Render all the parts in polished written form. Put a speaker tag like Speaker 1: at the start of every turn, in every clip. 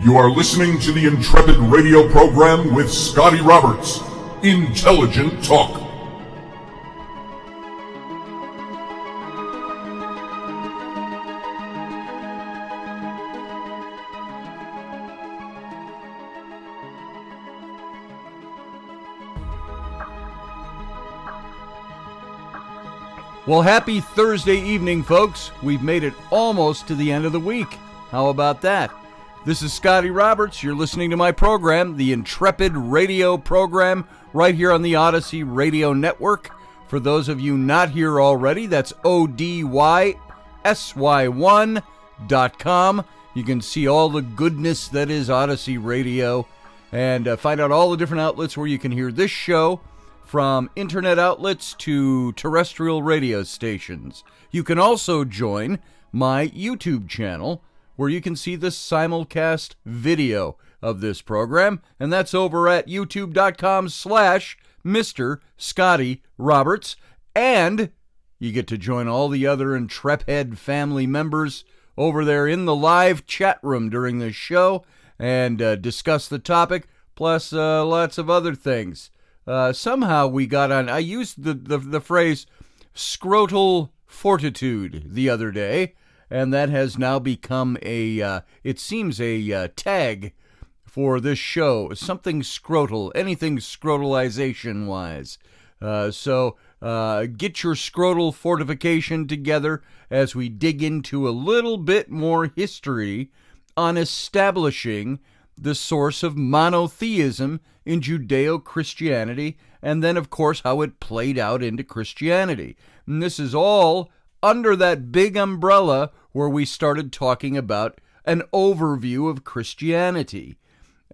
Speaker 1: You are listening to the Intrepid radio program with Scotty Roberts. Intelligent Talk.
Speaker 2: Well, happy Thursday evening, folks. We've made it almost to the end of the week. How about that? This is Scotty Roberts. You're listening to my program, the Intrepid radio program, right here on the Odyssey Radio Network. For those of you not here already, that's ODYSY1.com. You can see all the goodness that is Odyssey Radio and find out all the different outlets where you can hear this show, from internet outlets to terrestrial radio stations. You can also join my YouTube channel, where you can see the simulcast video of this program, and that's over at youtube.com/Mr. Scotty Roberts. And you get to join all the other Intrepid family members over there in the live chat room during the show and discuss the topic, plus lots of other things. Somehow we got on, I used the phrase scrotal fortitude the other day, and that has now become it seems a tag for this show, something scrotal, anything scrotalization-wise. So get your scrotal fortification together as we dig into a little bit more history on establishing the source of monotheism in Judeo-Christianity, and then, of course, how it played out into Christianity. And this is all under that big umbrella where we started talking about an overview of Christianity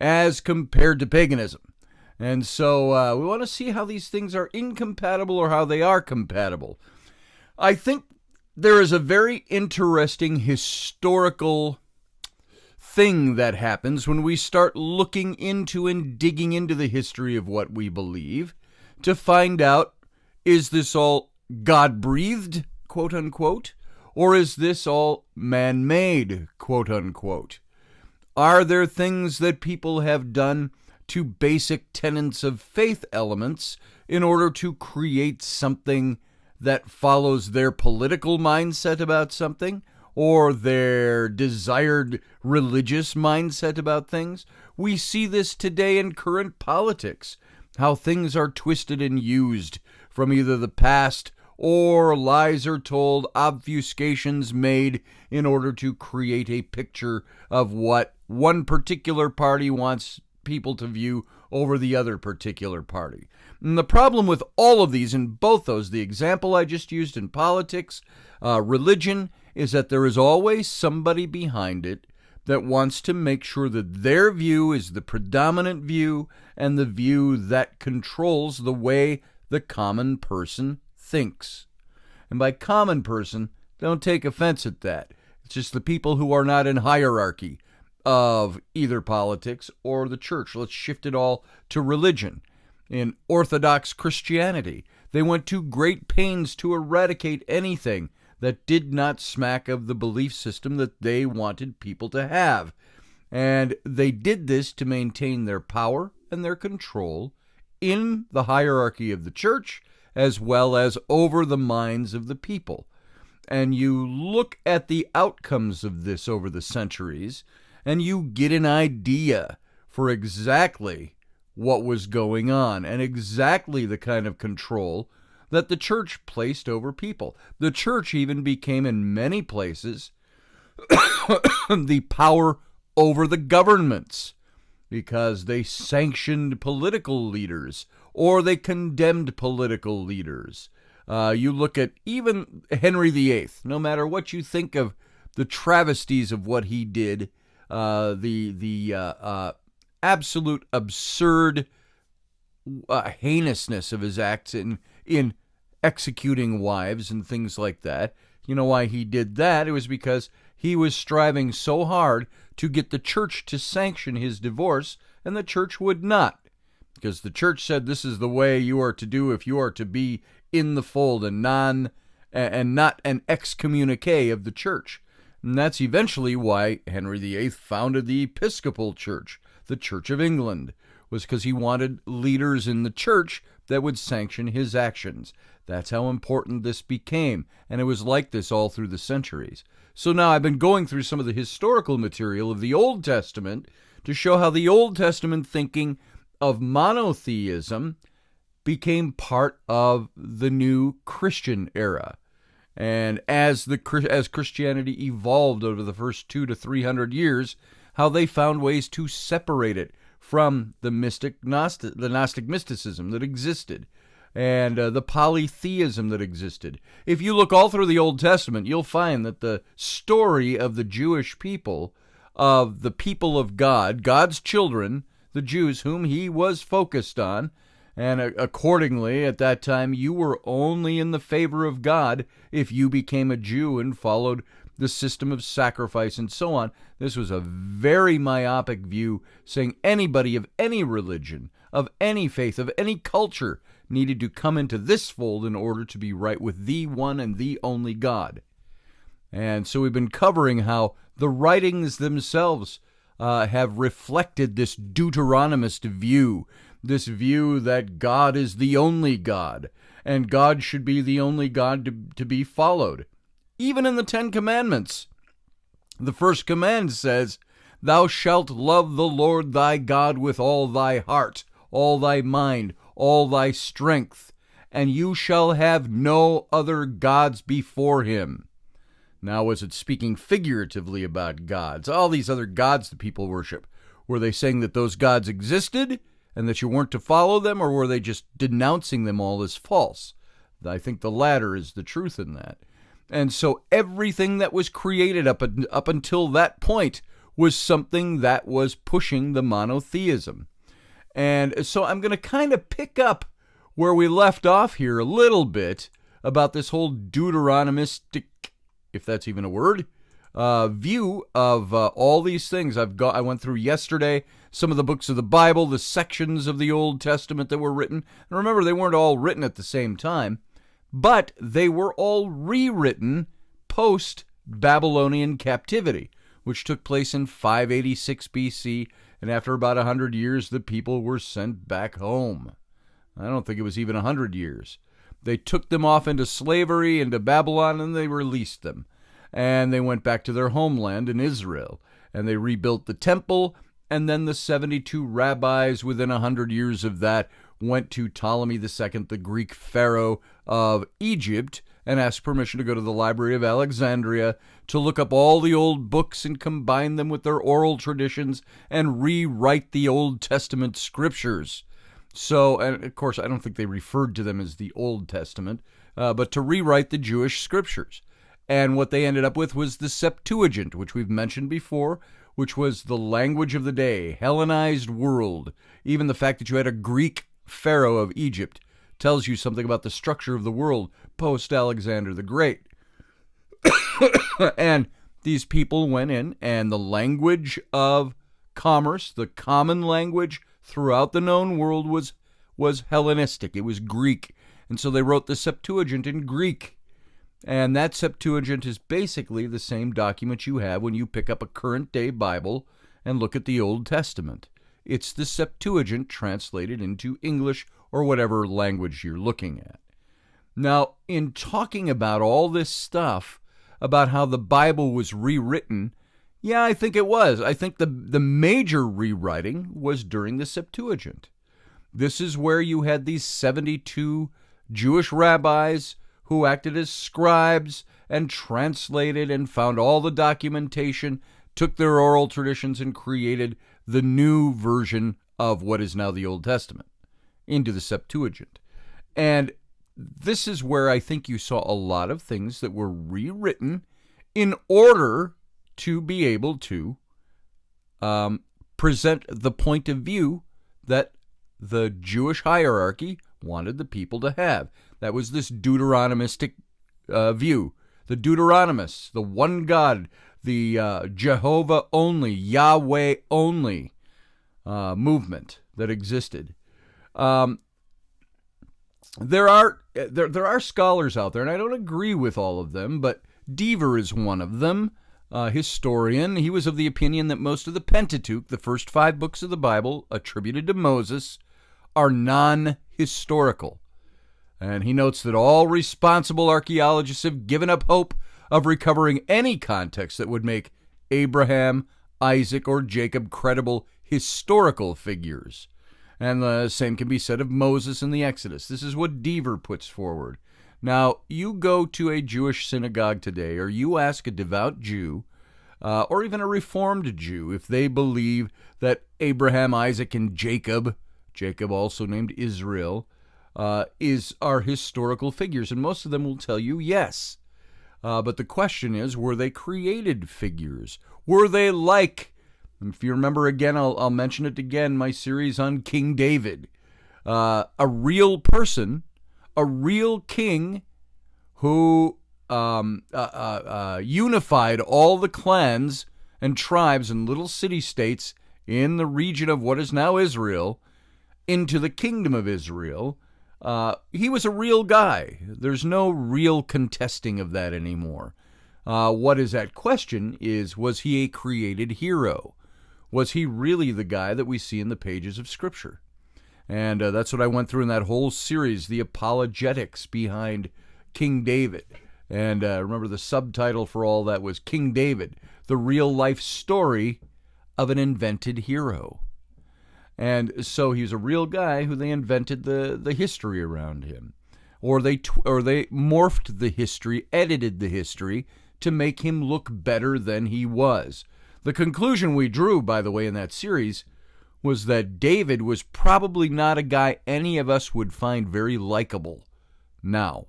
Speaker 2: as compared to paganism. And so we want to see how these things are incompatible or how they are compatible. I think there is a very interesting historical thing that happens when we start looking into and digging into the history of what we believe to find out, is this all God-breathed, quote unquote, or is this all man-made, quote unquote? Are there things that people have done to basic tenets of faith elements in order to create something that follows their political mindset about something, or their desired religious mindset about things? We see this today in current politics, how things are twisted and used from either the past, or lies are told, obfuscations made in order to create a picture of what one particular party wants people to view over the other particular party. And the problem with all of these, in both those, the example I just used in politics, religion, is that there is always somebody behind it that wants to make sure that their view is the predominant view and the view that controls the way the common person thinks. And by common person, don't take offense at that. It's just the people who are not in hierarchy of either politics or the church. Let's shift it all to religion. In Orthodox Christianity, they went to great pains to eradicate anything that did not smack of the belief system that they wanted people to have. And they did this to maintain their power and their control in the hierarchy of the church, as well as over the minds of the people. And you look at the outcomes of this over the centuries, and you get an idea for exactly what was going on and exactly the kind of control that the church placed over people. The church even became, in many places, the power over the governments, because they sanctioned political leaders or they condemned political leaders. You look at even Henry VIII, no matter what you think of the travesties of what he did, the absolute absurd heinousness of his acts in executing wives and things like that. You know why he did that? It was because he was striving so hard to get the church to sanction his divorce, and the church would not. Because the church said this is the way you are to do if you are to be in the fold and not an excommunique of the church. And that's eventually why Henry VIII founded the Episcopal Church, the Church of England, was because he wanted leaders in the church that would sanction his actions. That's how important this became, and it was like this all through the centuries. So now I've been going through some of the historical material of the Old Testament to show how the Old Testament thinking of monotheism became part of the new Christian era. And as Christianity evolved over the first 200 to 300 years, how they found ways to separate it from the Gnostic mysticism that existed, and the polytheism that existed. If you look all through the Old Testament, you'll find that the story of the Jewish people, of the people of God, God's children, the Jews whom he was focused on, and accordingly, at that time, you were only in the favor of God if you became a Jew and followed the system of sacrifice and so on. This was a very myopic view, saying anybody of any religion, of any faith, of any culture needed to come into this fold in order to be right with the one and the only God. And so we've been covering how the writings themselves have reflected this Deuteronomist view, this view that God is the only God, and God should be the only God to be followed. Even in the Ten Commandments, the first command says, "Thou shalt love the Lord thy God with all thy heart, all thy mind, all thy strength, and you shall have no other gods before him." Now, was it speaking figuratively about gods? All these other gods that people worship. Were they saying that those gods existed and that you weren't to follow them, or were they just denouncing them all as false? I think the latter is the truth in that. And so everything that was created up until that point was something that was pushing the monotheism. And so I'm going to kind of pick up where we left off here a little bit about this whole Deuteronomistic, if that's even a word, view of all these things. I went through yesterday some of the books of the Bible, the sections of the Old Testament that were written. And remember, they weren't all written at the same time, but they were all rewritten post-Babylonian captivity, which took place in 586 BC, and after about 100 years, the people were sent back home. I don't think it was even 100 years. They took them off into slavery, into Babylon, and they released them. And they went back to their homeland in Israel, and they rebuilt the temple, and then the 72 rabbis within 100 years of that went to Ptolemy II, the Greek pharaoh of Egypt, and asked permission to go to the Library of Alexandria to look up all the old books and combine them with their oral traditions and rewrite the Old Testament scriptures. So, and of course, I don't think they referred to them as the Old Testament, but to rewrite the Jewish scriptures. And what they ended up with was the Septuagint, which we've mentioned before, which was the language of the day, Hellenized world. Even the fact that you had a Greek pharaoh of Egypt tells you something about the structure of the world post-Alexander the Great. And these people went in, and the language of commerce, the common language throughout the known world was Hellenistic. It was Greek. And so they wrote the Septuagint in Greek. And that Septuagint is basically the same document you have when you pick up a current-day Bible and look at the Old Testament. It's the Septuagint translated into English or whatever language you're looking at. Now, in talking about all this stuff, about how the Bible was rewritten, yeah, I think it was. I think the major rewriting was during the Septuagint. This is where you had these 72 Jewish rabbis who acted as scribes and translated and found all the documentation, took their oral traditions and created the new version of what is now the Old Testament into the Septuagint. And this is where I think you saw a lot of things that were rewritten in order to be able to present the point of view that the Jewish hierarchy wanted the people to have. That was this Deuteronomistic view. The Deuteronomists, the one God, the Jehovah only, Yahweh only movement that existed. There are scholars out there, and I don't agree with all of them, but Deaver is one of them. historian. He was of the opinion that most of the Pentateuch, the first 5 books of the Bible attributed to Moses, are non-historical. And he notes that all responsible archaeologists have given up hope of recovering any context that would make Abraham, Isaac, or Jacob credible historical figures. And the same can be said of Moses and the Exodus. This is what Deaver puts forward. Now, you go to a Jewish synagogue today, or you ask a devout Jew, or even a Reformed Jew, if they believe that Abraham, Isaac, and Jacob also named Israel, are historical figures. And most of them will tell you yes. But the question is, were they created figures? Were they like, if you remember again, I'll mention it again, my series on King David, a real person, a real king who unified all the clans and tribes and little city-states in the region of what is now Israel into the kingdom of Israel. He was a real guy. There's no real contesting of that anymore. What is at question is, was he a created hero? Was he really the guy that we see in the pages of Scripture? And that's what I went through in that whole series, the apologetics behind King David. And remember, the subtitle for all that was King David, the real-life story of an invented hero. And so he was a real guy who they invented the history around him. Or they morphed the history, edited the history, to make him look better than he was. The conclusion we drew, by the way, in that series was that David was probably not a guy any of us would find very likable now,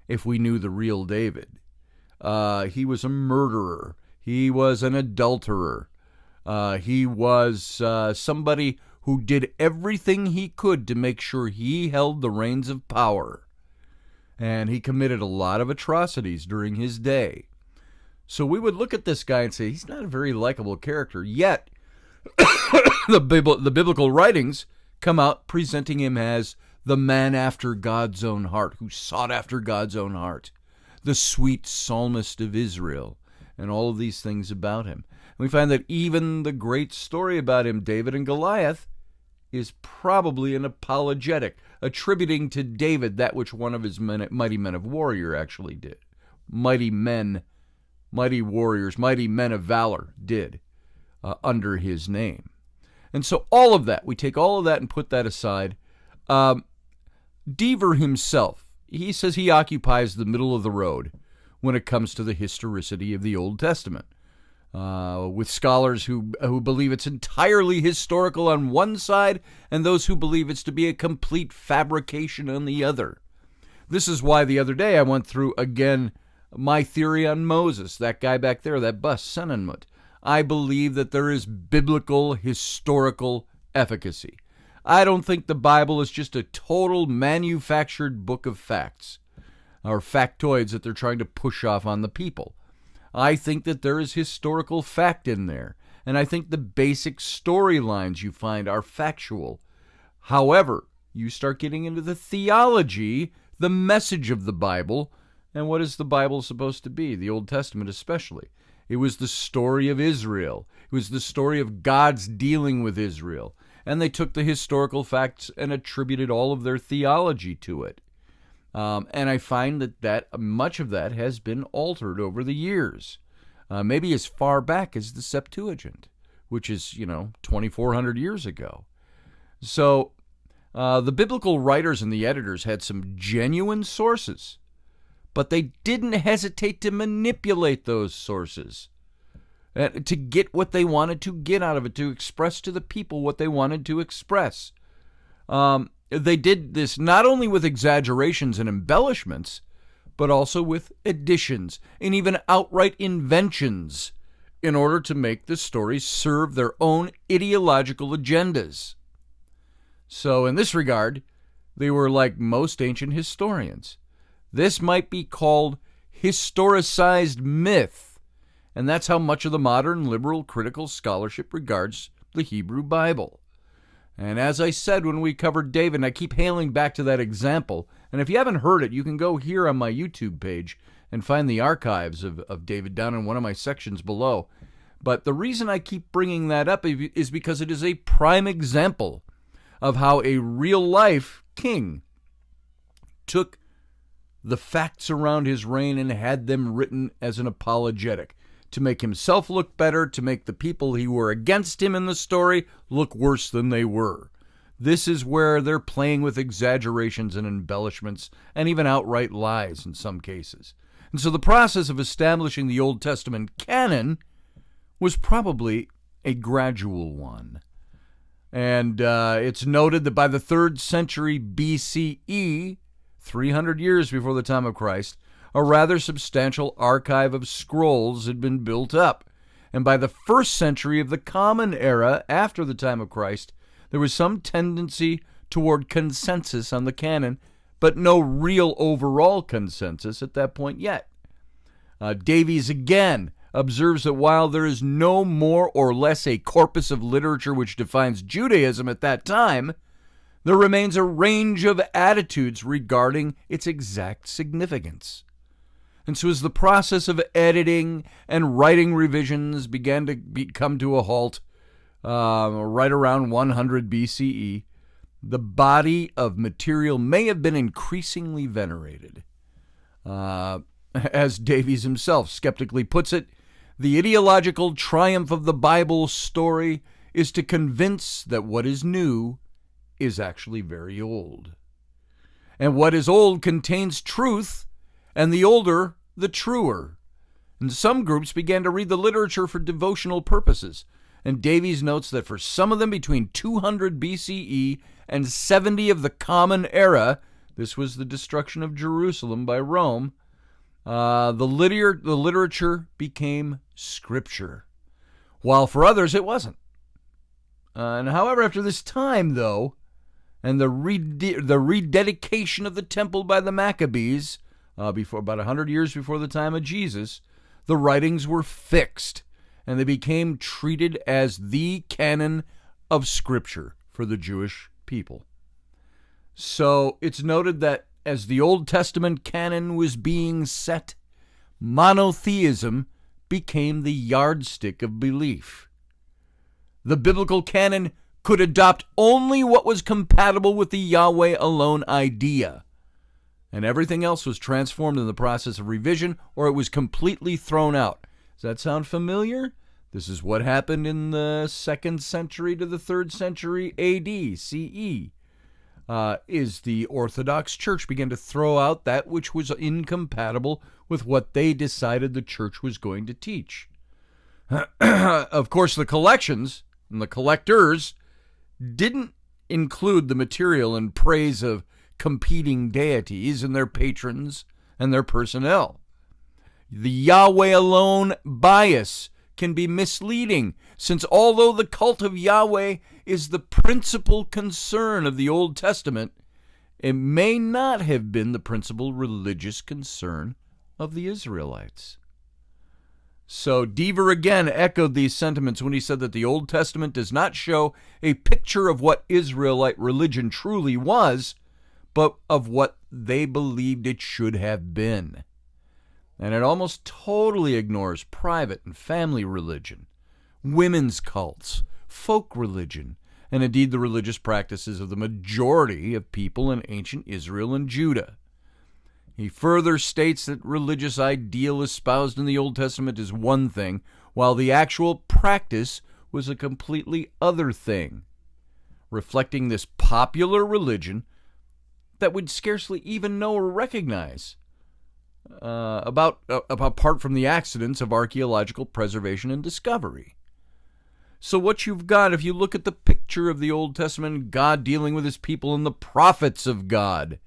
Speaker 2: if we knew the real David. He was a murderer. He was an adulterer. He was somebody who did everything he could to make sure he held the reins of power. And he committed a lot of atrocities during his day. So we would look at this guy and say, he's not a very likable character. Yet, the biblical writings come out presenting him as the man after God's own heart, who sought after God's own heart, the sweet psalmist of Israel, and all of these things about him. And we find that even the great story about him, David and Goliath, is probably an apologetic, attributing to David that which one of his mighty men of warrior actually did. Mighty warriors, mighty men of valor did under his name. And so all of that, we take all of that and put that aside. Deaver himself, he says he occupies the middle of the road when it comes to the historicity of the Old Testament. With scholars who believe it's entirely historical on one side and those who believe it's to be a complete fabrication on the other. This is why the other day I went through, again, my theory on Moses, that guy back there, that bus, Senenmut. I believe that there is biblical, historical efficacy. I don't think the Bible is just a total manufactured book of facts or factoids that they're trying to push off on the people. I think that there is historical fact in there, and I think the basic storylines you find are factual. However, you start getting into the theology, the message of the Bible, and what is the Bible supposed to be, the Old Testament especially? It was the story of Israel. It was the story of God's dealing with Israel. And they took the historical facts and attributed all of their theology to it. And I find that much of that has been altered over the years. Maybe as far back as the Septuagint, which is, 2,400 years ago. So the biblical writers and the editors had some genuine sources, but they didn't hesitate to manipulate those sources to get what they wanted to get out of it, to express to the people what they wanted to express. They did this not only with exaggerations and embellishments, but also with additions and even outright inventions in order to make the stories serve their own ideological agendas. So in this regard, they were like most ancient historians. This might be called historicized myth, and that's how much of the modern liberal critical scholarship regards the Hebrew Bible. And as I said when we covered David, and I keep hailing back to that example, and if you haven't heard it, you can go here on my YouTube page and find the archives of David down in one of my sections below. But the reason I keep bringing that up is because it is a prime example of how a real-life king took the facts around his reign and had them written as an apologetic to make himself look better, to make the people who were against him in the story look worse than they were. This is where they're playing with exaggerations and embellishments and even outright lies in some cases. And so the process of establishing the Old Testament canon was probably a gradual one. And it's noted that by the 3rd century BCE, 300 years before the time of Christ, a rather substantial archive of scrolls had been built up. And by the 1st century of the Common Era, after the time of Christ, there was some tendency toward consensus on the canon, but no real overall consensus at that point yet. Davies again observes that while there is no more or less a corpus of literature which defines Judaism at that time, there remains a range of attitudes regarding its exact significance. And so as the process of editing and writing revisions began to come to a halt right around 100 BCE, the body of material may have been increasingly venerated. As Davies himself skeptically puts it, the ideological triumph of the Bible story is to convince that what is new is actually very old. And what is old contains truth, and the older, the truer. And some groups began to read the literature for devotional purposes. And Davies notes that for some of them between 200 BCE and 70 of the Common Era, this was the destruction of Jerusalem by Rome, the literature became scripture, while for others it wasn't. And however, after this time, though, and the rededication of the temple by the Maccabees, before about 100 years before the time of Jesus, the writings were fixed, and they became treated as the canon of Scripture for the Jewish people. So it's noted that as the Old Testament canon was being set, monotheism became the yardstick of belief. The biblical canon could adopt only what was compatible with the Yahweh alone idea, and everything else was transformed in the process of revision, or it was completely thrown out. Does that sound familiar? This is what happened in the 2nd century to the 3rd century AD, CE. Is the Orthodox Church began to throw out that which was incompatible with what they decided the church was going to teach. Of course, the collections and the collectors didn't include the material in praise of competing deities and their patrons and their personnel. The Yahweh alone bias can be misleading, since although the cult of Yahweh is the principal concern of the Old Testament, it may not have been the principal religious concern of the Israelites. So Deaver again echoed these sentiments when he said that the Old Testament does not show a picture of what Israelite religion truly was, but of what they believed it should have been. And it almost totally ignores private and family religion, women's cults, folk religion, and indeed the religious practices of the majority of people in ancient Israel and Judah. He further states that religious ideal espoused in the Old Testament is one thing, while the actual practice was a completely other thing, reflecting this popular religion that we'd scarcely even know or recognize, apart from the accidents of archaeological preservation and discovery. So what you've got, if you look at the picture of the Old Testament, God dealing with his people and the prophets of God,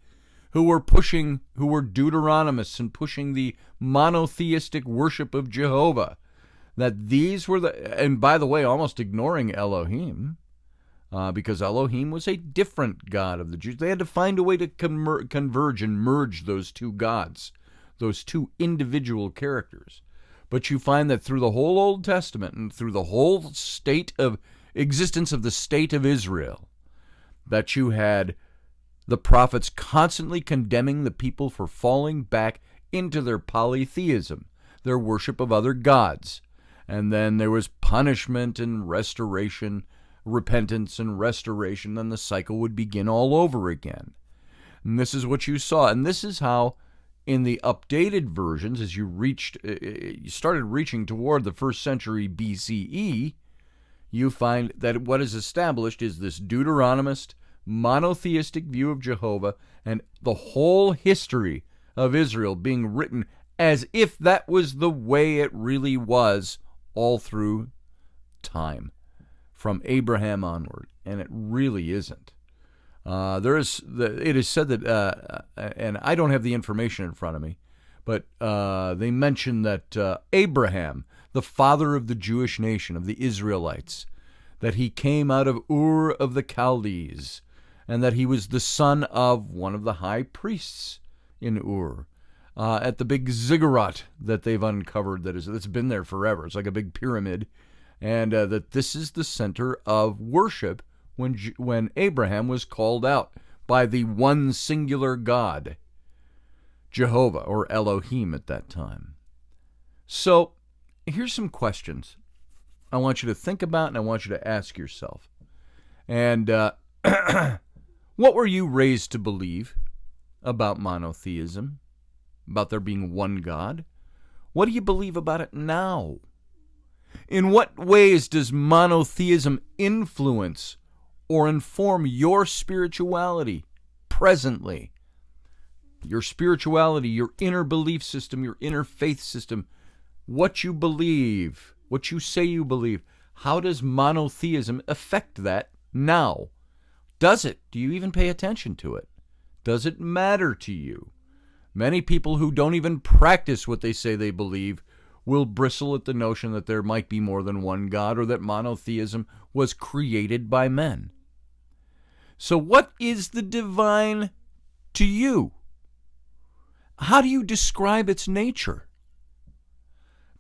Speaker 2: who were Deuteronomists and pushing the monotheistic worship of Jehovah, that these were and by the way, almost ignoring Elohim, because Elohim was a different God of the Jews. They had to find a way to converge and merge those two gods, those two individual characters. But you find that through the whole Old Testament and through the whole state of existence of the state of Israel, that you had the prophets constantly condemning the people for falling back into their polytheism, their worship of other gods. And then there was punishment and restoration, repentance and restoration, then the cycle would begin all over again. And this is what you saw. And this is how, in the updated versions, as you started reaching toward the 1st century BCE, you find that what is established is this Deuteronomist, monotheistic view of Jehovah, and the whole history of Israel being written as if that was the way it really was all through time, from Abraham onward, and it really isn't. It is said that, and I don't have the information in front of me, but they mention that Abraham, the father of the Jewish nation, of the Israelites, that he came out of Ur of the Chaldees, and that he was the son of one of the high priests in Ur, at the big ziggurat that they've uncovered that's been there forever. It's like a big pyramid, and that this is the center of worship when Abraham was called out by the one singular God, Jehovah, or Elohim at that time. So here's some questions I want you to think about and I want you to ask yourself. And what were you raised to believe about monotheism, about there being one God? What do you believe about it now? In what ways does monotheism influence or inform your spirituality presently? Your spirituality, your inner belief system, your inner faith system, what you believe, what you say you believe. How does monotheism affect that now? Does it? Do you even pay attention to it? Does it matter to you? Many people who don't even practice what they say they believe will bristle at the notion that there might be more than one God or that monotheism was created by men. So what is the divine to you? How do you describe its nature?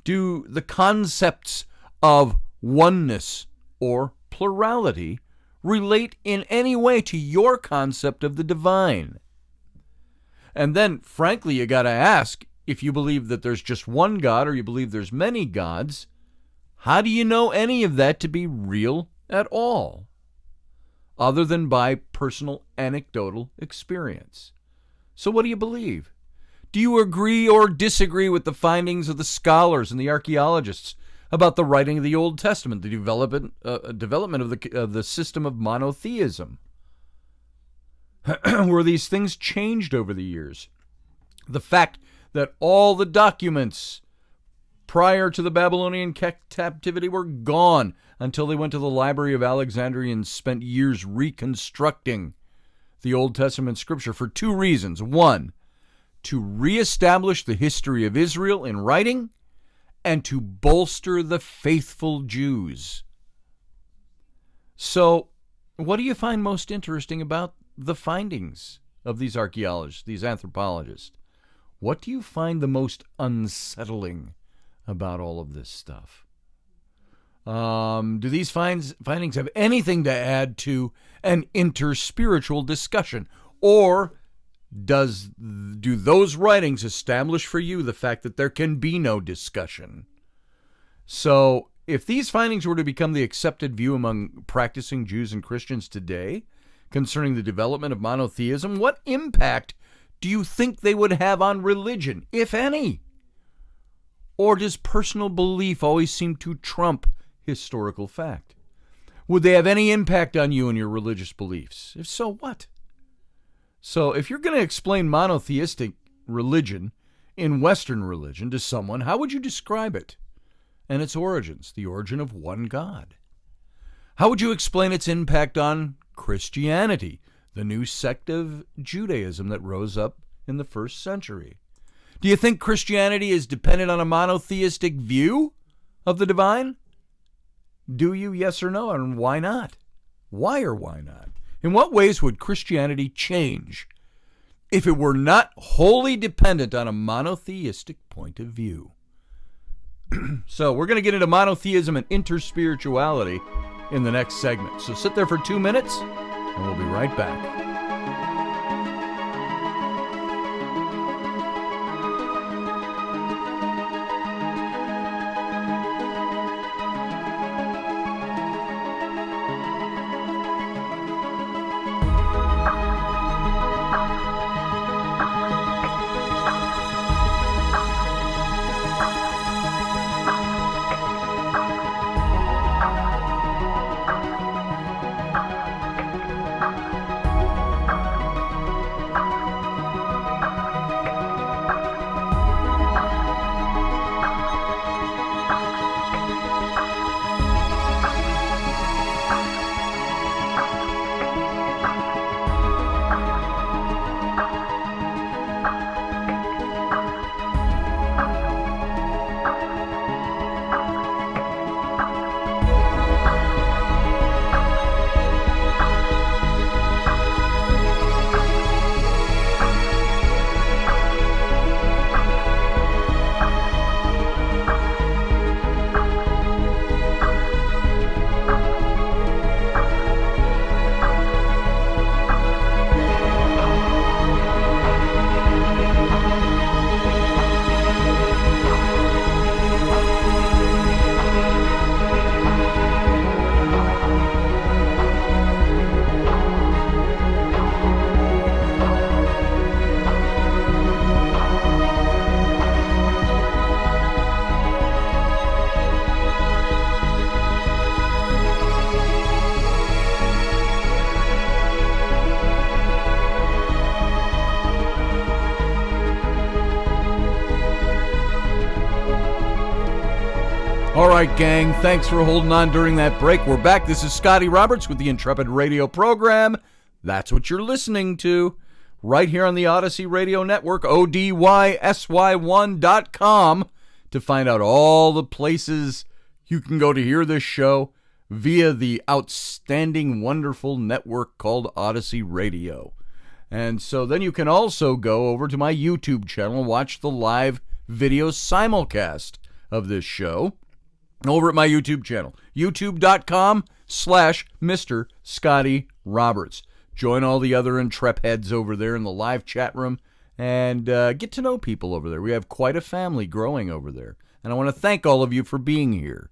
Speaker 2: Do the concepts of oneness or plurality relate in any way to your concept of the divine? And then, frankly, you got to ask, if you believe that there's just one God or you believe there's many gods, how do you know any of that to be real at all, other than by personal anecdotal experience? So what do you believe? Do you agree or disagree with the findings of the scholars and the archaeologists about the writing of the Old Testament, the development of the system of monotheism? Were these things changed over the years? The fact that all the documents prior to the Babylonian captivity were gone until they went to the Library of Alexandria and spent years reconstructing the Old Testament scripture for two reasons. One, to reestablish the history of Israel in writing, and to bolster the faithful Jews. So, what do you find most interesting about the findings of these archaeologists, these anthropologists? What do you find the most unsettling about all of this stuff? Do these findings have anything to add to an interspiritual discussion? Or do those writings establish for you the fact that there can be no discussion? So, if these findings were to become the accepted view among practicing Jews and Christians today concerning the development of monotheism, what impact do you think they would have on religion, if any? Or does personal belief always seem to trump historical fact? Would they have any impact on you and your religious beliefs? If so, what? So if you're going to explain monotheistic religion in Western religion to someone, how would you describe it and its origins, the origin of one God? How would you explain its impact on Christianity, the new sect of Judaism that rose up in the 1st century? Do you think Christianity is dependent on a monotheistic view of the divine? Do you, yes or no? And why not? Why or why not? In what ways would Christianity change if it were not wholly dependent on a monotheistic point of view? So we're going to get into monotheism and interspirituality in the next segment. So sit there for 2 minutes, and we'll be right back. All right, gang, thanks for holding on during that break. We're back. This is Scotty Roberts with the Intrepid radio program. That's what you're listening to right here on the Odyssey Radio Network, ODYSY1.com, to find out all the places you can go to hear this show via the outstanding, wonderful network called Odyssey Radio. And so then you can also go over to my YouTube channel and watch the live video simulcast of this show over at my YouTube channel, youtube.com/Mr. Scotty Roberts. Join all the other Intrepheads over there in the live chat room and get to know people over there. We have quite a family growing over there. And I want to thank all of you for being here.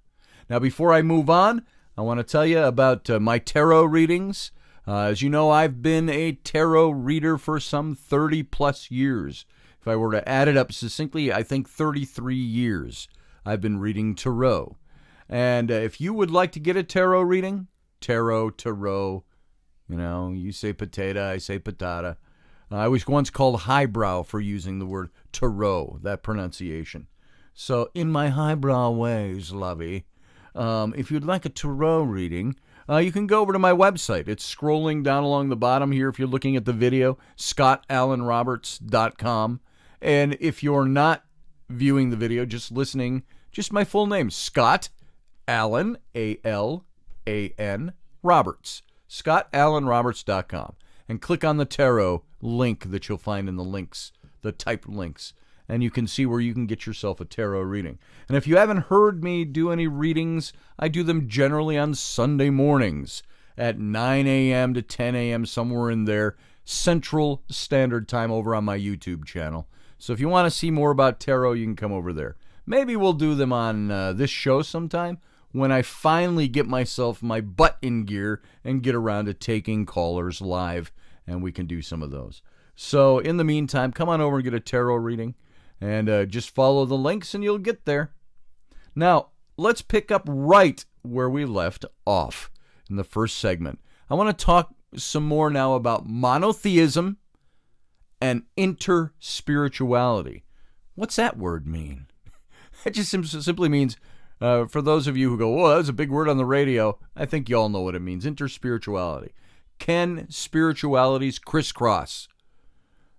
Speaker 2: Now, before I move on, I want to tell you about my tarot readings. As you know, I've been a tarot reader for some 30-plus years. If I were to add it up succinctly, I think 33 years I've been reading tarot. And if you would like to get a tarot reading, tarot, you know, you say potato, I say patata. I was once called highbrow for using the word tarot, that pronunciation. So in my highbrow ways, lovey, if you'd like a tarot reading, you can go over to my website. It's scrolling down along the bottom here if you're looking at the video, scottallenroberts.com. And if you're not viewing the video, just listening, just my full name, Scott Allen, A-L-A-N, Roberts, scottallenroberts.com. And click on the tarot link that you'll find in the links, the typed links, and you can see where you can get yourself a tarot reading. And if you haven't heard me do any readings, I do them generally on Sunday mornings at 9 a.m. to 10 a.m., somewhere in there, Central Standard Time over on my YouTube channel. So if you want to see more about tarot, you can come over there. Maybe we'll do them on this show sometime when I finally get myself my butt in gear and get around to taking callers live, and we can do some of those. So in the meantime, come on over and get a tarot reading, and just follow the links and you'll get there. Now, let's pick up right where we left off in the first segment. I want to talk some more now about monotheism and interspirituality. What's that word mean? It just simply means, for those of you who go, oh, that's a big word on the radio, I think you all know what it means, interspirituality. Can spiritualities crisscross?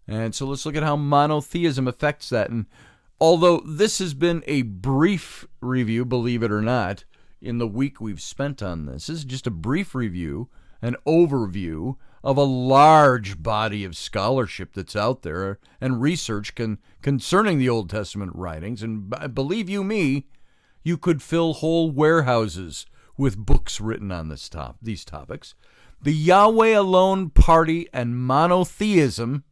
Speaker 2: And so let's look at how monotheism affects that. And although this has been a brief review, believe it or not, in the week we've spent on this is just a brief review, an overview of a large body of scholarship that's out there and research concerning the Old Testament writings. And believe you me, you could fill whole warehouses with books written on these topics. The Yahweh alone party and monotheism,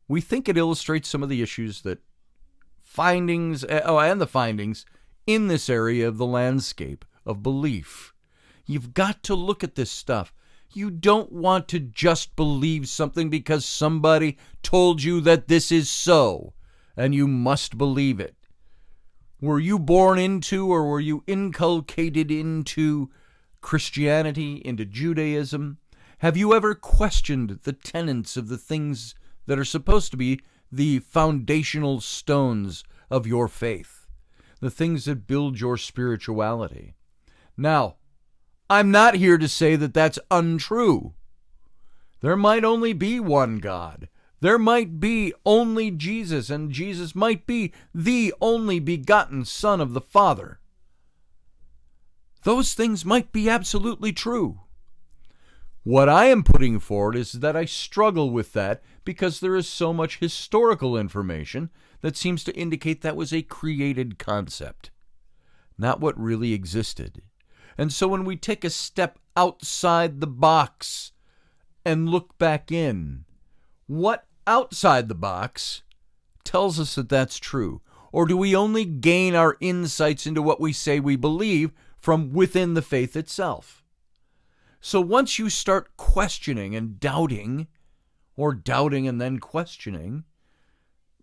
Speaker 2: we think it illustrates some of the issues and the findings in this area of the landscape of belief. You've got to look at this stuff. You don't want to just believe something because somebody told you that this is so, and you must believe it. Were you born into, or were you inculcated into Christianity, into Judaism? Have you ever questioned the tenets of the things that are supposed to be the foundational stones of your faith, the things that build your spirituality? Now, I'm not here to say that that's untrue. There might only be one God. There might be only Jesus, and Jesus might be the only begotten Son of the Father. Those things might be absolutely true. What I am putting forward is that I struggle with that because there is so much historical information that seems to indicate that was a created concept, not what really existed. And so when we take a step outside the box and look back in, what outside the box tells us that that's true? Or do we only gain our insights into what we say we believe from within the faith itself? So once you start questioning and doubting, or doubting and then questioning,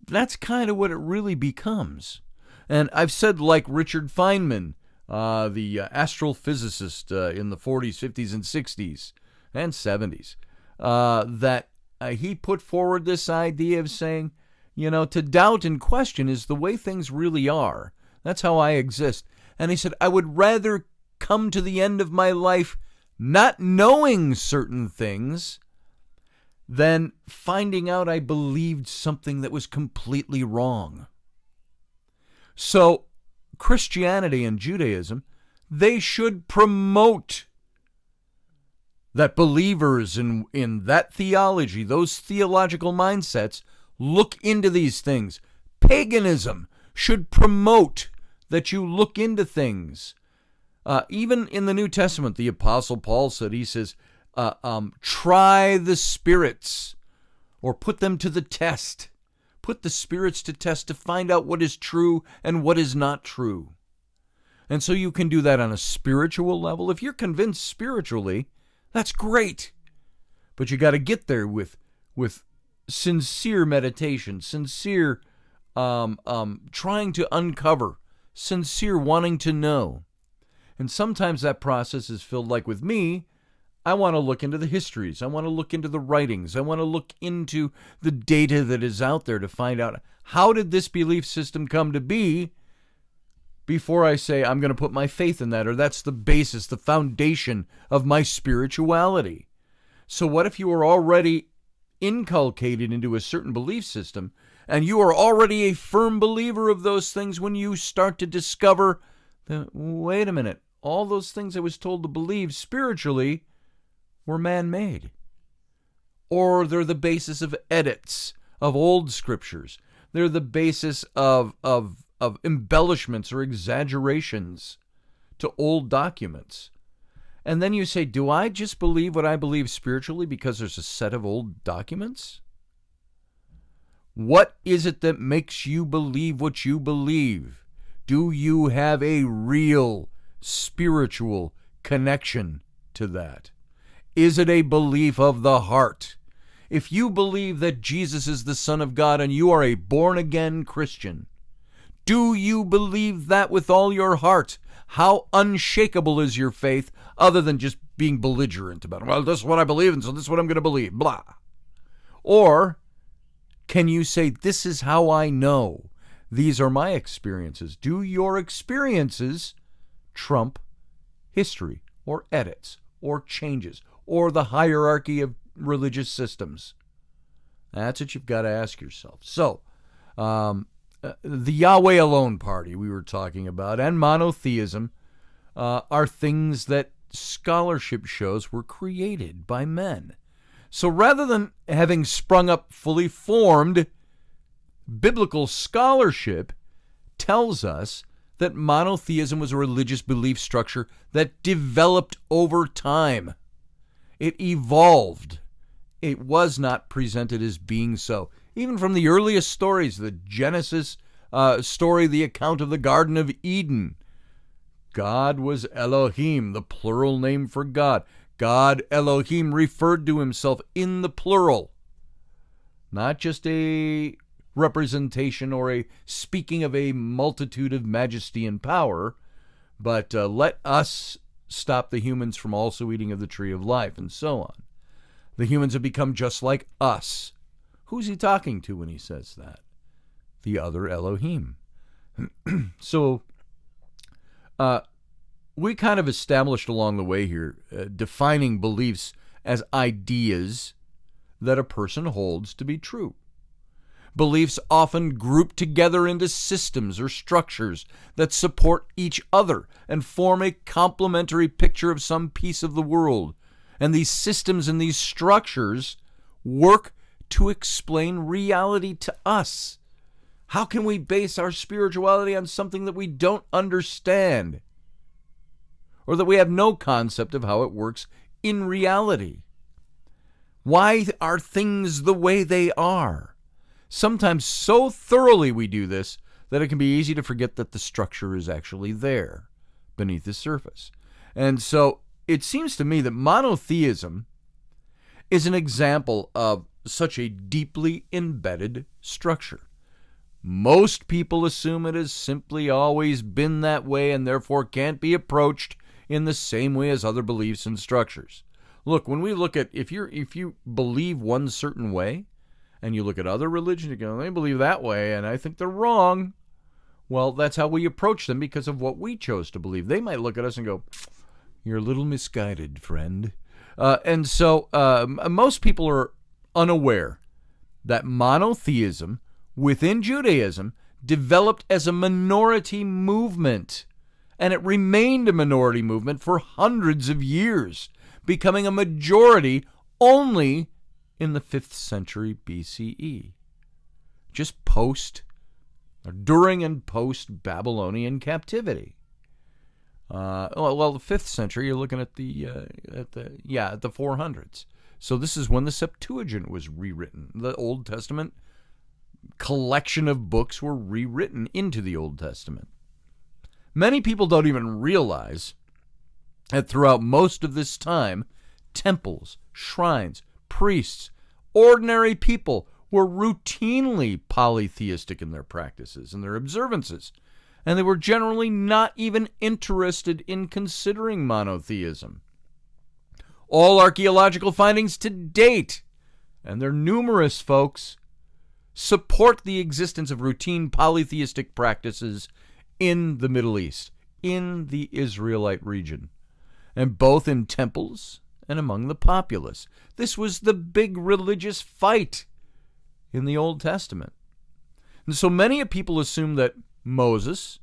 Speaker 2: that's kind of what it really becomes. And I've said, like Richard Feynman, the astrophysicist in the 40s, 50s, and 60s, and 70s, that he put forward this idea of saying, to doubt and question is the way things really are. That's how I exist. And he said, I would rather come to the end of my life not knowing certain things than finding out I believed something that was completely wrong. So Christianity and Judaism, they should promote that believers in that theology, those theological mindsets, look into these things. Paganism should promote that you look into things. Even in the New Testament, the Apostle Paul said, he says, try the spirits, or put them to the test. Put the spirits to test to find out what is true and what is not true. And so you can do that on a spiritual level. If you're convinced spiritually, that's great. But you got to get there with sincere meditation, sincere trying to uncover, sincere wanting to know. And sometimes that process is filled, like with me, I want to look into the histories. I want to look into the writings. I want to look into the data that is out there to find out, how did this belief system come to be, before I say I'm going to put my faith in that, or that's the basis, the foundation of my spirituality. So what if you are already inculcated into a certain belief system, and you are already a firm believer of those things, when you start to discover that, wait a minute, all those things I was told to believe spiritually were man-made. Or they're the basis of edits of old scriptures. They're the basis of embellishments or exaggerations to old documents. And then you say, do I just believe what I believe spiritually because there's a set of old documents? What is it that makes you believe what you believe? Do you have a real spiritual connection to that? Is it a belief of the heart? If you believe that Jesus is the Son of God and you are a born-again Christian, do you believe that with all your heart? How unshakable is your faith, other than just being belligerent about it? Well, this is what I believe, and so this is what I'm going to believe, blah. Or can you say, this is how I know? These are my experiences. Do your experiences trump history, or edits, or changes, or the hierarchy of religious systems? That's what you've got to ask yourself. So, the Yahweh alone party we were talking about, and monotheism, are things that scholarship shows were created by men. So rather than having sprung up fully formed, biblical scholarship tells us that monotheism was a religious belief structure that developed over time. It evolved. It was not presented as being so. Even from the earliest stories, the Genesis story, the account of the Garden of Eden, God was Elohim, the plural name for God. God, Elohim, referred to himself in the plural. Not just a representation or a speaking of a multitude of majesty and power, but let us stop the humans from also eating of the tree of life, and so on. The humans have become just like us. Who's he talking to when he says that? The other Elohim. So, we kind of established along the way here, defining beliefs as ideas that a person holds to be true. Beliefs often group together into systems or structures that support each other and form a complementary picture of some piece of the world. And these systems and these structures work to explain reality to us. How can we base our spirituality on something that we don't understand, or that we have no concept of how it works in reality? Why are things the way they are? Sometimes so thoroughly we do this that it can be easy to forget that the structure is actually there beneath the surface. And so it seems to me that monotheism is an example of such a deeply embedded structure. Most people assume it has simply always been that way and therefore can't be approached in the same way as other beliefs and structures. Look, when we look at, if you believe one certain way and you look at other religions, you go, they believe that way and I think they're wrong. Well, that's how we approach them because of what we chose to believe. They might look at us and go, "You're a little misguided, friend." And so most people are unaware that monotheism within Judaism developed as a minority movement. And it remained a minority movement for hundreds of years, becoming a majority only in the 5th century BCE. Just during and post Babylonian captivity. The 5th century, you're looking at the 400s. So this is when the Septuagint was rewritten. The Old Testament collection of books were rewritten into the Old Testament. Many people don't even realize that throughout most of this time, temples, shrines, priests, ordinary people were routinely polytheistic in their practices and their observances, and they were generally not even interested in considering monotheism. All archaeological findings to date, and they're numerous, folks, support the existence of routine polytheistic practices in the Middle East, in the Israelite region, and both in temples and among the populace. This was the big religious fight in the Old Testament. And so many people assume that Moses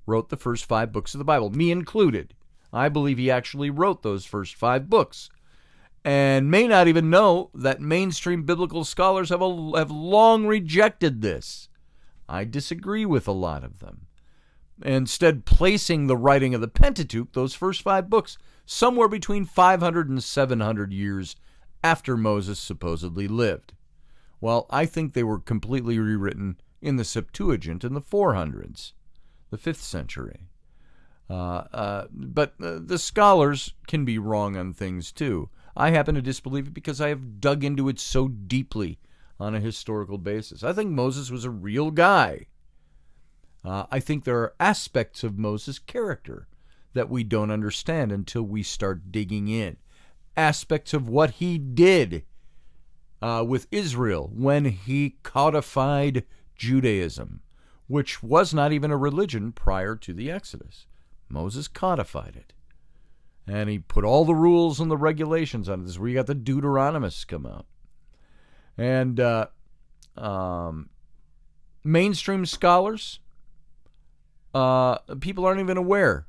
Speaker 2: wrote the first 5 books of the Bible, me included. I believe he actually wrote those first 5 books, and may not even know that mainstream biblical scholars have long rejected this. I disagree with a lot of them, instead placing the writing of the Pentateuch, those first 5 books, somewhere between 500 and 700 years after Moses supposedly lived. Well, I think they were completely rewritten in the Septuagint in the 400s, the 5th century. But the scholars can be wrong on things too. I happen to disbelieve it because I have dug into it so deeply on a historical basis. I think Moses was a real guy. I think there are aspects of Moses' character that we don't understand until we start digging in. Aspects of what he did with Israel when he codified Judaism, which was not even a religion prior to the Exodus. Moses codified it. And he put all the rules and the regulations on it. This is where you got the Deuteronomists come out. And mainstream scholars, people aren't even aware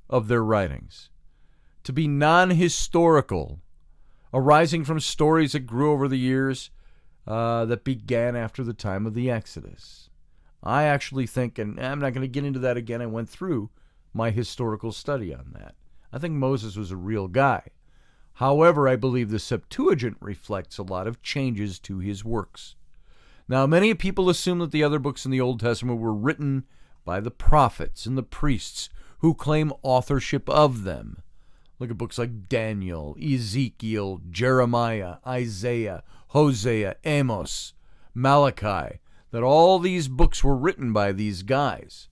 Speaker 2: of their writings. To be non-historical, arising from stories that grew over the years that began after the time of the Exodus. I actually think, and I'm not going to get into that again, I went through my historical study on that. I think Moses was a real guy. However, I believe the Septuagint reflects a lot of changes to his works. Now, many people assume that the other books in the Old Testament were written by the prophets and the priests who claim authorship of them. Look at books like Daniel, Ezekiel, Jeremiah, Isaiah, Hosea, Amos, Malachi, that all these books were written by these guys.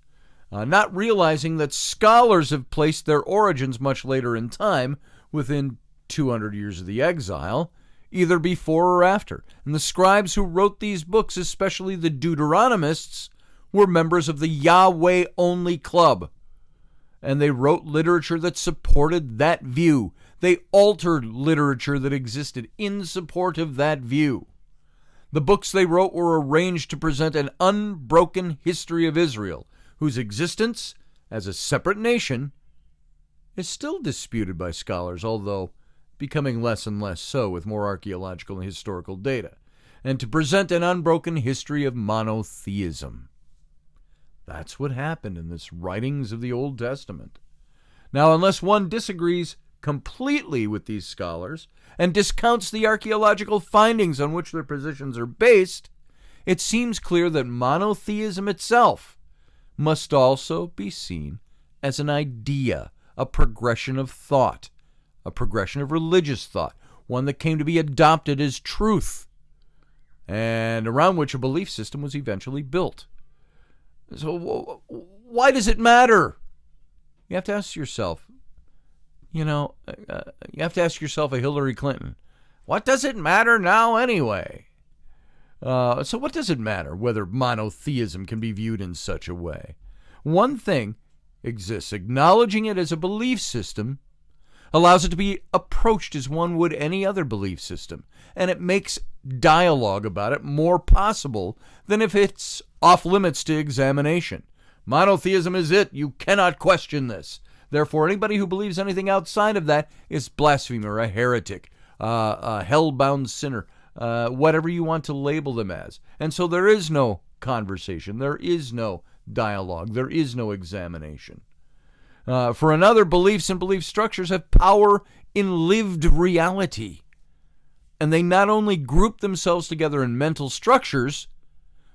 Speaker 2: Not realizing that scholars have placed their origins much later in time, within 200 years of the exile, either before or after. And the scribes who wrote these books, especially the Deuteronomists, were members of the Yahweh-only club. And they wrote literature that supported that view. They altered literature that existed in support of that view. The books they wrote were arranged to present an unbroken history of Israel, whose existence as a separate nation is still disputed by scholars, although becoming less and less so with more archaeological and historical data, and to present an unbroken history of monotheism. That's what happened in this writings of the Old Testament. Now, unless one disagrees completely with these scholars and discounts the archaeological findings on which their positions are based, it seems clear that monotheism itself must also be seen as an idea, a progression of thought, a progression of religious thought, one that came to be adopted as truth, and around which a belief system was eventually built. So why does it matter? You have to ask yourself, you have to ask yourself a Hillary Clinton, what does it matter now anyway? So what does it matter whether monotheism can be viewed in such a way? One thing exists. Acknowledging it as a belief system allows it to be approached as one would any other belief system, and it makes dialogue about it more possible than if it's off limits to examination. Monotheism is it. You cannot question this. Therefore, anybody who believes anything outside of that is blasphemer, a heretic, a hell-bound sinner, whatever you want to label them as. And so there is no conversation. There is no dialogue. There is no examination. For another, beliefs and belief structures have power in lived reality. And they not only group themselves together in mental structures,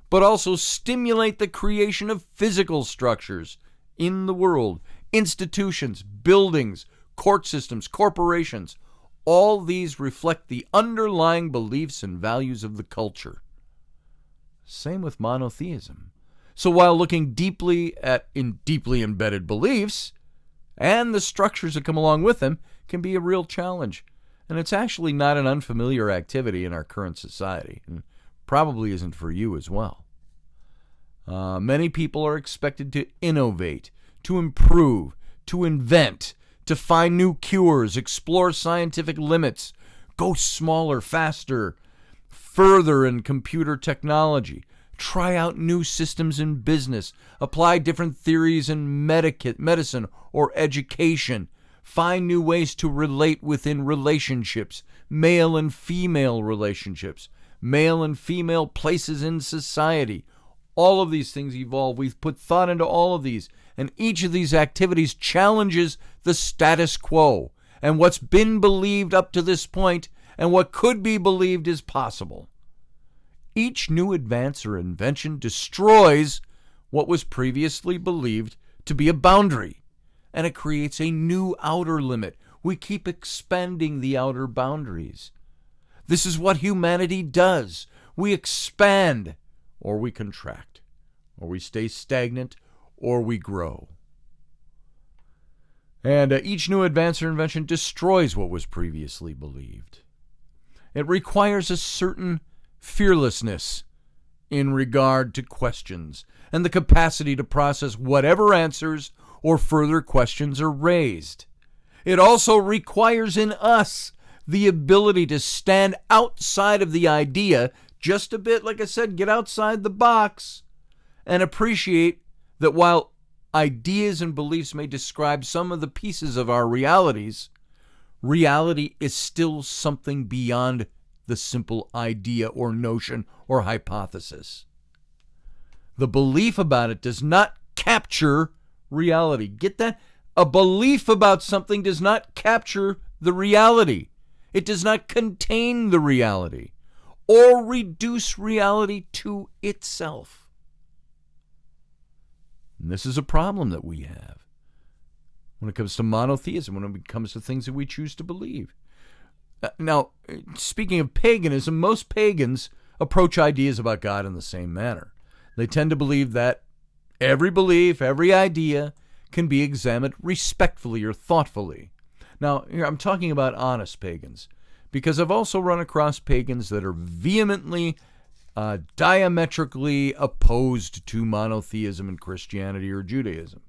Speaker 2: but also stimulate the creation of physical structures in the world. Institutions, buildings, court systems, corporations, all these reflect the underlying beliefs and values of the culture. Same with monotheism. So while looking deeply at deeply embedded beliefs and the structures that come along with them can be a real challenge, and it's actually not an unfamiliar activity in our current society, and probably isn't for you as well. Many people are expected to innovate, to improve, to invent, to find new cures, explore scientific limits, go smaller, faster, further in computer technology, try out new systems in business, apply different theories in medicine or education, find new ways to relate within relationships, male and female relationships, male and female places in society. All of these things evolve. We've put thought into all of these, and each of these activities challenges the status quo and what's been believed up to this point and what could be believed is possible. Each new advance or invention destroys what was previously believed to be a boundary, and it creates a new outer limit. We keep expanding the outer boundaries. This is what humanity does. We expand, or we contract, or we stay stagnant, or we grow. And each new advance or invention destroys what was previously believed. It requires a certain fearlessness in regard to questions and the capacity to process whatever answers or further questions are raised. It also requires in us the ability to stand outside of the idea just a bit, like I said, get outside the box and appreciate that while ideas and beliefs may describe some of the pieces of our realities, reality is still something beyond the simple idea or notion or hypothesis. The belief about it does not capture reality. Get that? A belief about something does not capture the reality. It does not contain the reality or reduce reality to itself. And this is a problem that we have when it comes to monotheism, when it comes to things that we choose to believe. Now, speaking of paganism, most pagans approach ideas about God in the same manner. They tend to believe that every belief, every idea can be examined respectfully or thoughtfully. Now, here I'm talking about honest pagans, because I've also run across pagans that are vehemently, diametrically opposed to monotheism in Christianity or Judaism.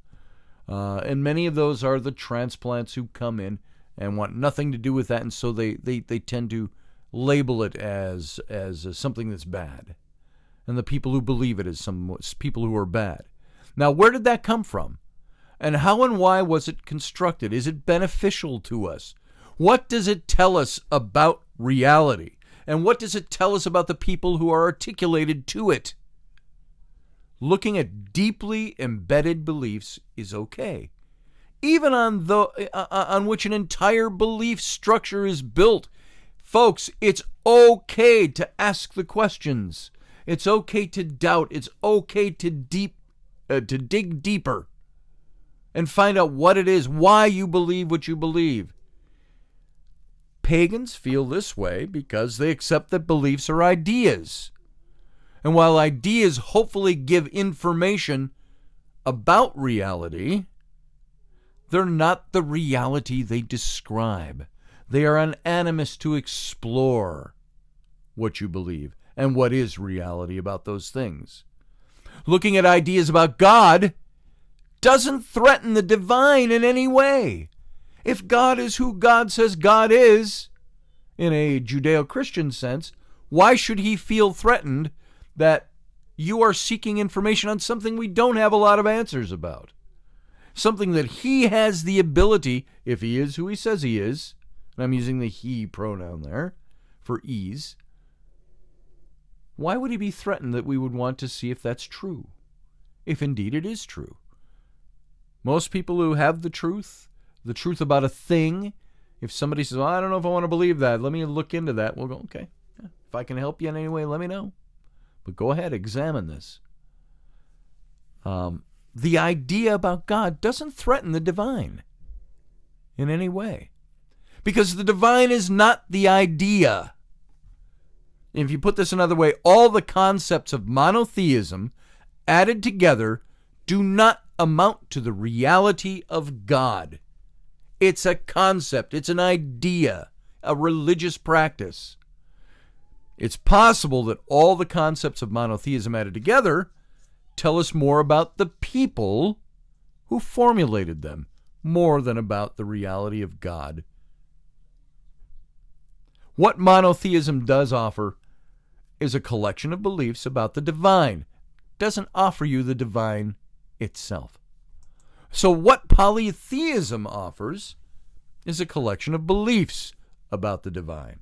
Speaker 2: And many of those are the transplants who come in and want nothing to do with that, and so they tend to label it as something that's bad. And the people who believe it as some people who are bad. Now, where did that come from? And how and why was it constructed? Is it beneficial to us? What does it tell us about reality? And what does it tell us about the people who are articulated to it? Looking at deeply embedded beliefs is okay, even on which an entire belief structure is built. Folks, it's okay to ask the questions. It's okay to doubt. It's okay to dig deeper and find out what it is, why you believe what you believe. Pagans feel this way because they accept that beliefs are ideas. And while ideas hopefully give information about reality, they're not the reality they describe. They are an animus to explore what you believe and what is reality about those things. Looking at ideas about God doesn't threaten the divine in any way. If God is who God says God is, in a Judeo-Christian sense, why should he feel threatened that you are seeking information on something we don't have a lot of answers about? Something that he has the ability, if he is who he says he is, and I'm using the he pronoun there for ease, why would he be threatened that we would want to see if that's true? If indeed it is true. Most people who have the truth about a thing, if somebody says, well, I don't know if I want to believe that, let me look into that, we'll go, okay. If I can help you in any way, let me know. But go ahead, examine this. The idea about God doesn't threaten the divine in any way. Because the divine is not the idea. If you put this another way, all the concepts of monotheism added together do not amount to the reality of God. It's a concept, it's an idea, a religious practice. It's possible that all the concepts of monotheism added together tell us more about the people who formulated them, more than about the reality of God. What monotheism does offer is a collection of beliefs about the divine. It doesn't offer you the divine itself. So what polytheism offers is a collection of beliefs about the divine,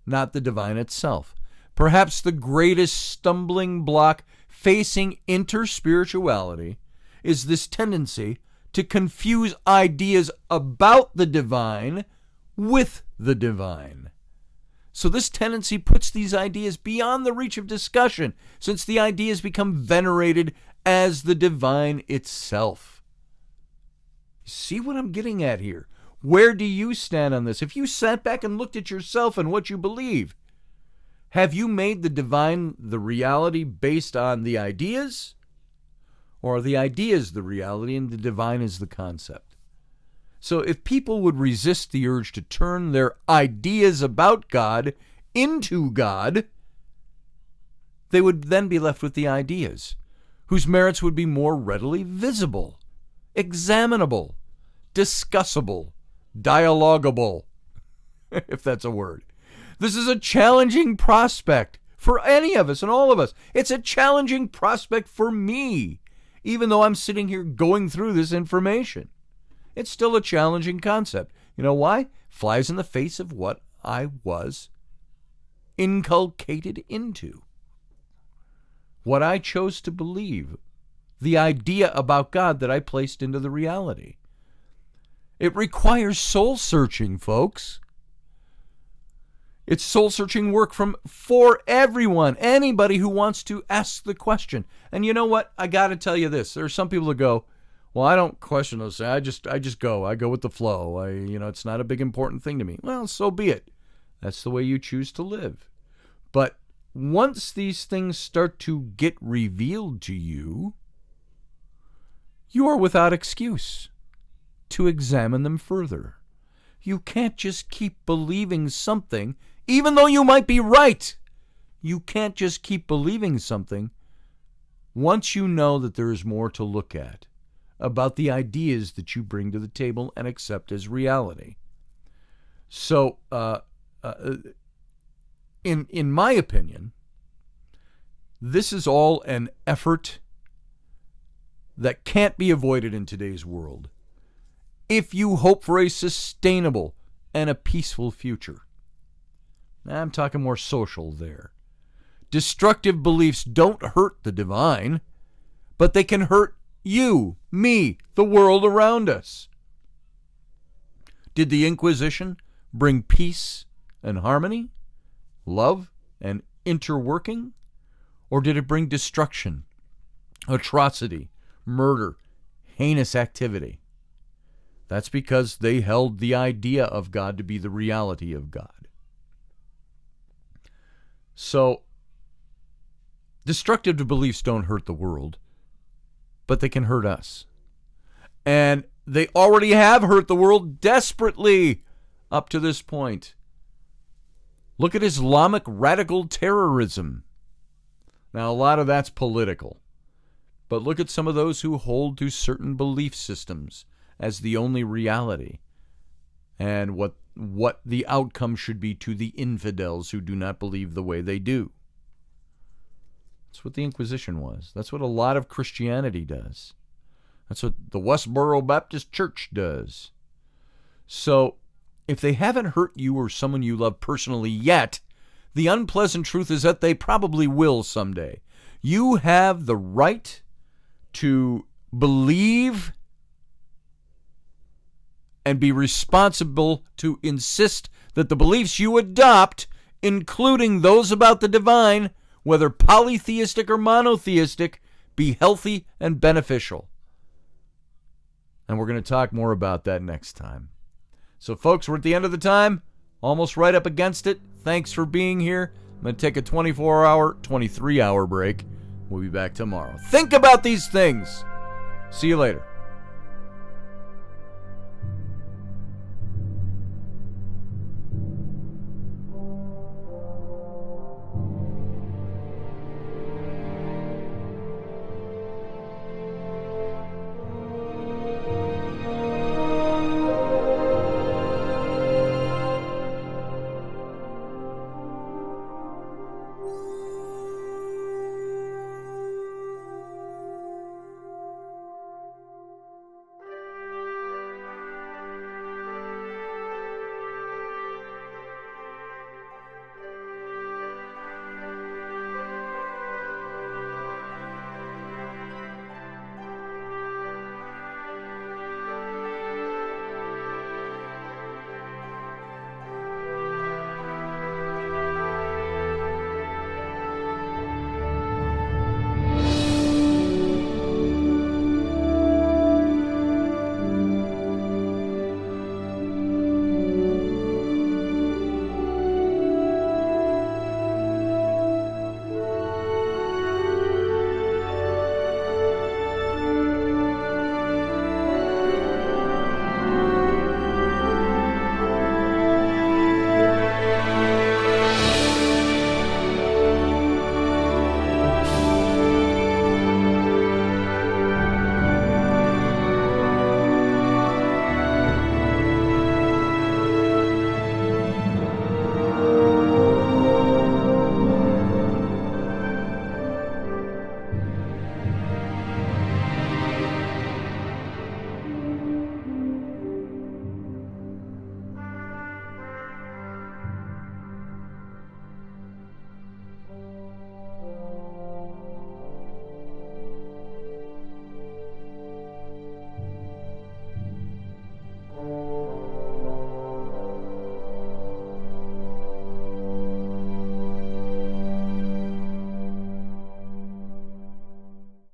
Speaker 2: not the divine itself. Perhaps the greatest stumbling block facing interspirituality is this tendency to confuse ideas about the divine with the divine. So this tendency puts these ideas beyond the reach of discussion, since the ideas become venerated as the divine itself. See what I'm getting at here? Where do you stand on this? If you sat back and looked at yourself and what you believe, have you made the divine the reality based on the ideas? Or are the ideas the reality and the divine is the concept? So if people would resist the urge to turn their ideas about God into God, they would then be left with the ideas, whose merits would be more readily visible, examinable, discussable, dialogable, if that's a word. This is a challenging prospect for any of us and all of us. It's a challenging prospect for me, even though I'm sitting here going through this information. It's still a challenging concept. You know why? Flies in the face of what I was inculcated into. What I chose to believe. The idea about God that I placed into the reality. It requires soul searching, folks. It's soul-searching work for everyone, anybody who wants to ask the question. And you know what? I got to tell you this. There are some people that go, well, I don't question those things. I just go. I go with the flow. It's not a big important thing to me. Well, so be it. That's the way you choose to live. But once these things start to get revealed to you, you are without excuse to examine them further. You can't just keep believing something, even though you might be right. You can't just keep believing something once you know that there is more to look at about the ideas that you bring to the table and accept as reality. So, in my opinion, this is all an effort that can't be avoided in today's world if you hope for a sustainable and a peaceful future. I'm talking more social there. Destructive beliefs don't hurt the divine, but they can hurt you, me, the world around us. Did the Inquisition bring peace and harmony, love and interworking? Or did it bring destruction, atrocity, murder, heinous activity? That's because they held the idea of God to be the reality of God. So, destructive beliefs don't hurt the world, but they can hurt us. And they already have hurt the world desperately up to this point. Look at Islamic radical terrorism. Now, a lot of that's political. But look at some of those who hold to certain belief systems as the only reality, and what the outcome should be to the infidels who do not believe the way they do. That's what the Inquisition was. That's what a lot of Christianity does. That's what the Westboro Baptist Church does. So, if they haven't hurt you or someone you love personally yet, the unpleasant truth is that they probably will someday. You have the right to believe and be responsible to insist that the beliefs you adopt, including those about the divine, whether polytheistic or monotheistic, be healthy and beneficial. And we're going to talk more about that next time. So, folks, we're at the end of the time, almost right up against it. Thanks for being here. I'm going to take a 23-hour break. We'll be back tomorrow. Think about these things. See you later.